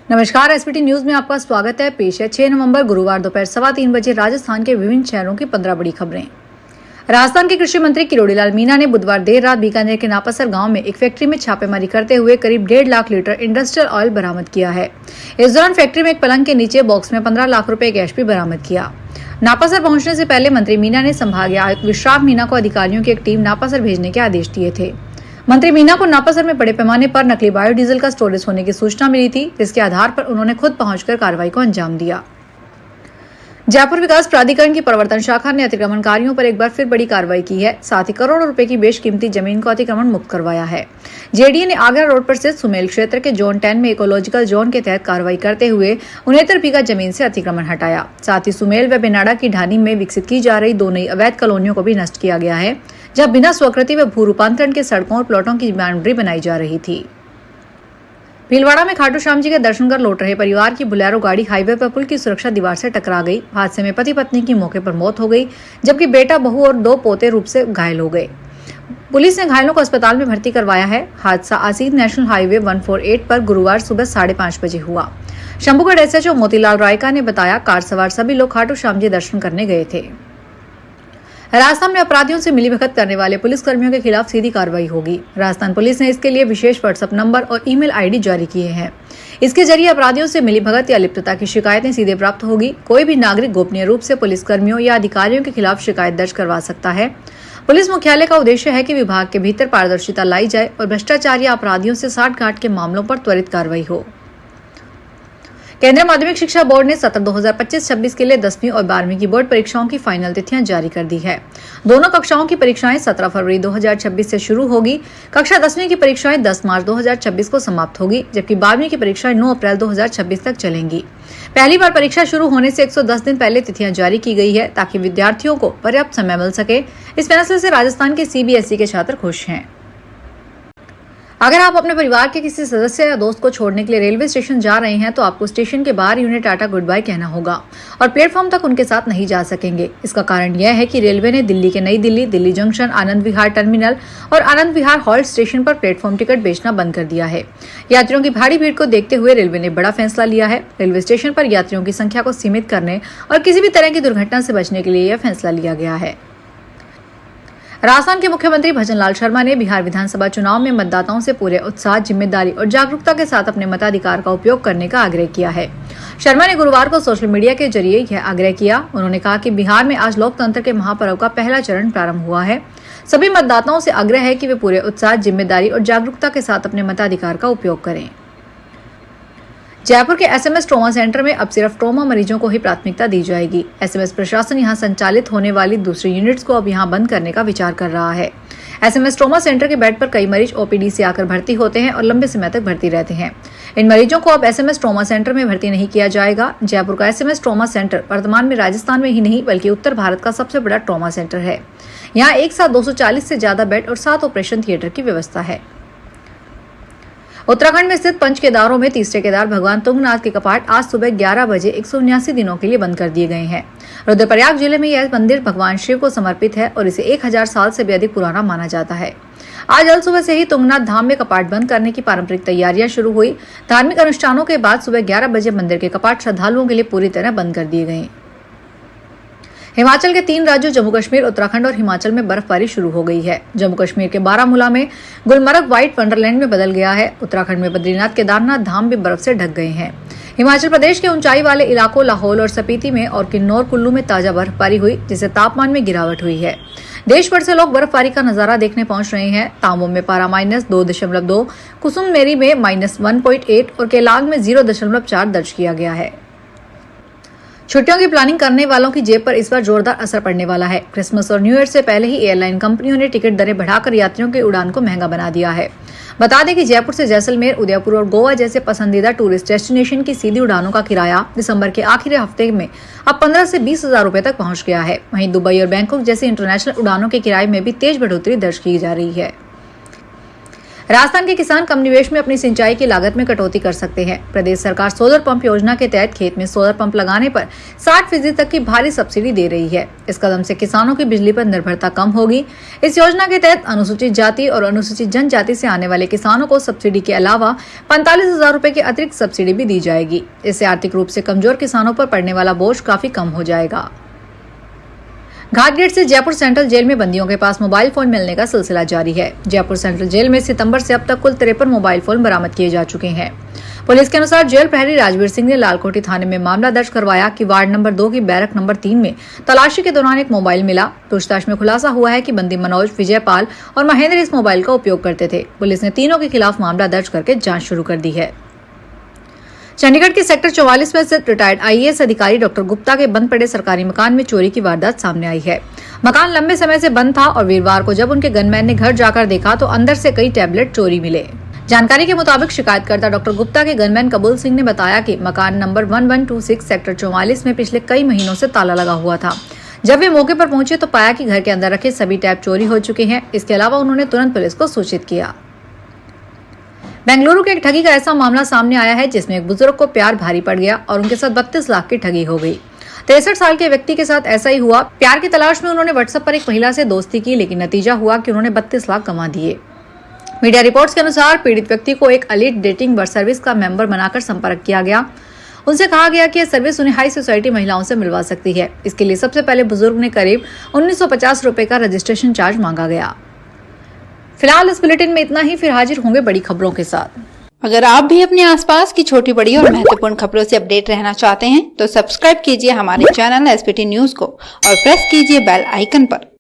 नमस्कार, SPT news में आपका स्वागत है। पेश है 6 नवंबर गुरुवार दोपहर 3:15 बजे राजस्थान के विभिन्न शहरों की 15 बड़ी खबरें। राजस्थान के कृषि मंत्री किरोड़ी लाल मीणा ने बुधवार देर रात बीकानेर के नापासर गांव में एक फैक्ट्री में छापेमारी करते हुए करीब 1.5 लाख लीटर इंडस्ट्रियल ऑयल बरामद किया है। इस दौरान फैक्ट्री में एक पलंग के नीचे बॉक्स में 15 लाख रुपए कैश भी बरामद किया। नापासर पहुंचने से पहले मंत्री मीणा ने संभागीय आयुक्त विश्राम मीणा को अधिकारियों की एक टीम नापासर भेजने के आदेश दिए थे। मंत्री मीणा को नापासर में बड़े पैमाने पर नकली बायोडीजल का स्टोरेज होने की सूचना मिली थी, जिसके आधार पर उन्होंने खुद पहुंचकर कार्रवाई को अंजाम दिया। जयपुर विकास प्राधिकरण की प्रवर्तन शाखा ने अतिक्रमणकारियों पर एक बार फिर बड़ी कार्रवाई की है। साथ ही करोड़ों रुपए की बेशकीमती जमीन को अतिक्रमण मुक्त करवाया है। जेडीए ने आगरा रोड पर स्थित सुमेल क्षेत्र के जोन 10 में इकोलॉजिकल जोन के तहत कार्रवाई करते हुए 69 बीघा जमीन से अतिक्रमण हटाया। साथ ही सुमेल व बेनाडा की ढानी में विकसित की जा रही 2 नई अवैध कॉलोनियों को भी नष्ट किया गया है, जहां बिना स्वीकृति व भू रूपांतरण के सड़कों और प्लॉटों की बाउंड्री बनाई जा रही थी। भीलवाड़ा में खाटू श्याम जी के दर्शन कर लौट रहे परिवार की बुलेरो गाड़ी हाईवे पर पुल की सुरक्षा दीवार से टकरा गई। हादसे में पति पत्नी की मौके पर मौत हो गई, जबकि बेटा, बहू और 2 पोते रूप से घायल हो गए। पुलिस ने घायलों को अस्पताल में भर्ती करवाया है। हादसा आसीन नेशनल हाईवे 148 पर गुरुवार सुबह 5:30 बजे हुआ। शंभूगढ़ एसएचओ मोतीलाल रायका ने बताया, कार सवार सभी लोग खाटू श्याम जी दर्शन करने गए थे। राजस्थान में अपराधियों से मिलीभगत करने वाले पुलिसकर्मियों के खिलाफ सीधी कार्रवाई होगी। राजस्थान पुलिस ने इसके लिए विशेष व्हाट्सएप नंबर और ईमेल आईडी जारी किए हैं। इसके जरिए अपराधियों से मिलीभगत या लिप्तता की शिकायतें सीधे प्राप्त होगी। कोई भी नागरिक गोपनीय रूप से पुलिसकर्मियों या अधिकारियों के खिलाफ शिकायत दर्ज करवा सकता है। पुलिस मुख्यालय का उद्देश्य है कि विभाग के भीतर पारदर्शिता लाई जाए और भ्रष्टाचार या अपराधियों से साठगांठ के मामलों पर त्वरित कार्रवाई हो। केंद्रीय माध्यमिक शिक्षा बोर्ड ने सत्र 2025-26 के लिए 10वीं और 12वीं की बोर्ड परीक्षाओं की फाइनल तिथियां जारी कर दी है। दोनों कक्षाओं की परीक्षाएं 17 फरवरी 2026 से शुरू होगी। कक्षा 10वीं की परीक्षाएं 10 मार्च 2026 को समाप्त होगी, जबकि 12वीं की परीक्षाएं 9 अप्रैल 2026 तक चलेंगी। पहली बार परीक्षा शुरू होने से 110 दिन पहले तिथियां जारी की गई है, ताकि विद्यार्थियों को पर्याप्त समय मिल सके। इस फैसले से राजस्थान के सीबीएसई के छात्र खुश हैं। अगर आप अपने परिवार के किसी सदस्य या दोस्त को छोड़ने के लिए रेलवे स्टेशन जा रहे हैं, तो आपको स्टेशन के बाहर उन्हें टाटा गुड बाय कहना होगा और प्लेटफॉर्म तक उनके साथ नहीं जा सकेंगे। इसका कारण यह है कि रेलवे ने दिल्ली के नई दिल्ली, दिल्ली जंक्शन, आनंद विहार टर्मिनल और आनंद विहार हॉल्ट स्टेशन पर प्लेटफॉर्म टिकट बेचना बंद कर दिया है। यात्रियों की भारी भीड़ को देखते हुए रेलवे ने बड़ा फैसला लिया है। रेलवे स्टेशन पर यात्रियों की संख्या को सीमित करने और किसी भी तरह की दुर्घटना से बचने के लिए यह फैसला लिया गया है। राजस्थान के मुख्यमंत्री भजनलाल शर्मा ने बिहार विधानसभा चुनाव में मतदाताओं से पूरे उत्साह, जिम्मेदारी और जागरूकता के साथ अपने मताधिकार का उपयोग करने का आग्रह किया है। शर्मा ने गुरुवार को सोशल मीडिया के जरिए यह आग्रह किया। उन्होंने कहा कि बिहार में आज लोकतंत्र के महापर्व का पहला चरण प्रारंभ हुआ है। सभी मतदाताओं से आग्रह है कि वे पूरे उत्साह, जिम्मेदारी और जागरूकता के साथ अपने मताधिकार का उपयोग करें। जयपुर के एसएमएस ट्रॉमा सेंटर में अब सिर्फ ट्रॉमा मरीजों को ही प्राथमिकता दी जाएगी। एसएमएस प्रशासन यहां संचालित होने वाली दूसरी यूनिट्स को अब यहां बंद करने का विचार कर रहा है। एसएमएस ट्रॉमा सेंटर के बेड पर कई मरीज ओपीडी से आकर भर्ती होते हैं और लंबे समय तक भर्ती रहते हैं। इन मरीजों को अब एसएमएस ट्रॉमा सेंटर में भर्ती नहीं किया जाएगा। जयपुर का एसएमएस ट्रॉमा सेंटर वर्तमान में राजस्थान में ही नहीं बल्कि उत्तर भारत का सबसे बड़ा ट्रॉमा सेंटर है। यहाँ एक साथ 240 से ज्यादा बेड और 7 ऑपरेशन थिएटर की व्यवस्था है। उत्तराखंड में स्थित पंच केदारों में तीसरे केदार भगवान तुंगनाथ के कपाट आज सुबह 11 बजे 179 दिनों के लिए बंद कर दिए गए हैं। रुद्रप्रयाग जिले में यह मंदिर भगवान शिव को समर्पित है और इसे 1000 साल से भी अधिक पुराना माना जाता है। आज अल सुबह से ही तुंगनाथ धाम में कपाट बंद करने की पारंपरिक तैयारियां शुरू हुई। धार्मिक अनुष्ठानों के बाद सुबह 11 बजे मंदिर के कपाट श्रद्धालुओं के लिए पूरी तरह बंद कर दिए गए। हिमाचल के 3 राज्यों जम्मू कश्मीर, उत्तराखंड और हिमाचल में बर्फबारी शुरू हो गई है। जम्मू कश्मीर के बारामूला में गुलमर्ग व्हाइट वंडरलैंड में बदल गया है। उत्तराखंड में बद्रीनाथ, केदारनाथ धाम भी बर्फ से ढक गए हैं। हिमाचल प्रदेश के ऊंचाई वाले इलाकों लाहौल और स्पीति में और किन्नौर, कुल्लू में ताजा बर्फबारी हुई, जिससे तापमान में गिरावट हुई है। देश भर से लोग बर्फबारी का नजारा देखने पहुंच रहे हैं। तांबो में पारा -2.2, कुसुममेरी में -1.8 और केलांग में 0.4 दर्ज किया गया है। छुट्टियों की प्लानिंग करने वालों की जेब पर इस बार जोरदार असर पड़ने वाला है। क्रिसमस और न्यू ईयर से पहले ही एयरलाइन कंपनियों ने टिकट दरें बढ़ाकर यात्रियों की उड़ान को महंगा बना दिया है। बता दें कि जयपुर से जैसलमेर, उदयपुर और गोवा जैसे पसंदीदा टूरिस्ट डेस्टिनेशन की सीधी उड़ानों का किराया दिसंबर के आखिरी हफ्ते में अब 15 से 20 हजार रुपए तक पहुंच गया है। वहीं दुबई और बैंकॉक जैसे इंटरनेशनल उड़ानों के किराए में भी तेज बढ़ोतरी दर्ज की जा रही है। राजस्थान के किसान कम निवेश में अपनी सिंचाई की लागत में कटौती कर सकते हैं। प्रदेश सरकार सोलर पंप योजना के तहत खेत में सोलर पंप लगाने पर 60% तक की भारी सब्सिडी दे रही है। इस कदम से किसानों की बिजली पर निर्भरता कम होगी। इस योजना के तहत अनुसूचित जाति और अनुसूचित जनजाति से आने वाले किसानों को सब्सिडी के अलावा 45,000 रूपए की अतिरिक्त सब्सिडी भी दी जाएगी। इससे आर्थिक रूप से कमजोर किसानों पर पड़ने वाला बोझ काफी कम हो जाएगा। घाटगेट से जयपुर सेंट्रल जेल में बंदियों के पास मोबाइल फोन मिलने का सिलसिला जारी है। जयपुर सेंट्रल जेल में सितंबर से अब तक कुल 53 मोबाइल फोन बरामद किए जा चुके हैं। पुलिस के अनुसार जेल प्रहरी राजवीर सिंह ने लालकोठी थाने में मामला दर्ज करवाया कि वार्ड नंबर 2 की बैरक नंबर 3 में तलाशी के दौरान एक मोबाइल मिला। पूछताछ में खुलासा हुआ है कि बंदी मनोज, विजयपाल और महेंद्र इस मोबाइल का उपयोग करते थे। पुलिस ने तीनों के खिलाफ मामला दर्ज करके जाँच शुरू कर दी है। चंडीगढ़ के सेक्टर 44 में स्थित रिटायर्ड आईएएस अधिकारी डॉक्टर गुप्ता के बंद पड़े सरकारी मकान में चोरी की वारदात सामने आई है। मकान लंबे समय से बंद था और वीरवार को जब उनके गनमैन ने घर जाकर देखा तो अंदर से कई टैबलेट चोरी मिले। जानकारी के मुताबिक शिकायतकर्ता डॉक्टर गुप्ता के गनमैन कबूल सिंह ने बताया कि मकान नंबर 1126 सेक्टर 44 में पिछले कई महीनों से ताला लगा हुआ था। जब वे मौके पर पहुंचे तो पाया कि घर के अंदर रखे सभी टैब चोरी हो चुके हैं। इसके अलावा उन्होंने तुरंत पुलिस को सूचित किया। बेंगलुरु के एक ठगी का ऐसा मामला सामने आया है जिसमें एक बुजुर्ग को प्यार भारी पड़ गया और उनके साथ 32 लाख की ठगी हो गई। 63 साल के व्यक्ति के साथ ऐसा ही हुआ। प्यार की तलाश में उन्होंने व्हाट्सएप पर एक महिला से दोस्ती की, लेकिन नतीजा हुआ कि उन्होंने 32 लाख गंवा दिए। मीडिया रिपोर्ट्स के अनुसार पीड़ित व्यक्ति को एक एलीट डेटिंग सर्विस का मेंबर बनाकर संपर्क किया गया। उनसे कहा गया कि यह सर्विस उन्हें हाई सोसाइटी महिलाओं से मिलवा सकती है। इसके लिए सबसे पहले बुजुर्ग ने करीब 1950 रुपए का रजिस्ट्रेशन चार्ज मांगा गया। फिलहाल इस बुलेटिन में इतना ही, फिर हाजिर होंगे बड़ी खबरों के साथ। अगर आप भी अपने आसपास की छोटी बड़ी और महत्वपूर्ण खबरों से अपडेट रहना चाहते हैं तो सब्सक्राइब कीजिए हमारे चैनल एसपीटी न्यूज को और प्रेस कीजिए बेल आइकन पर।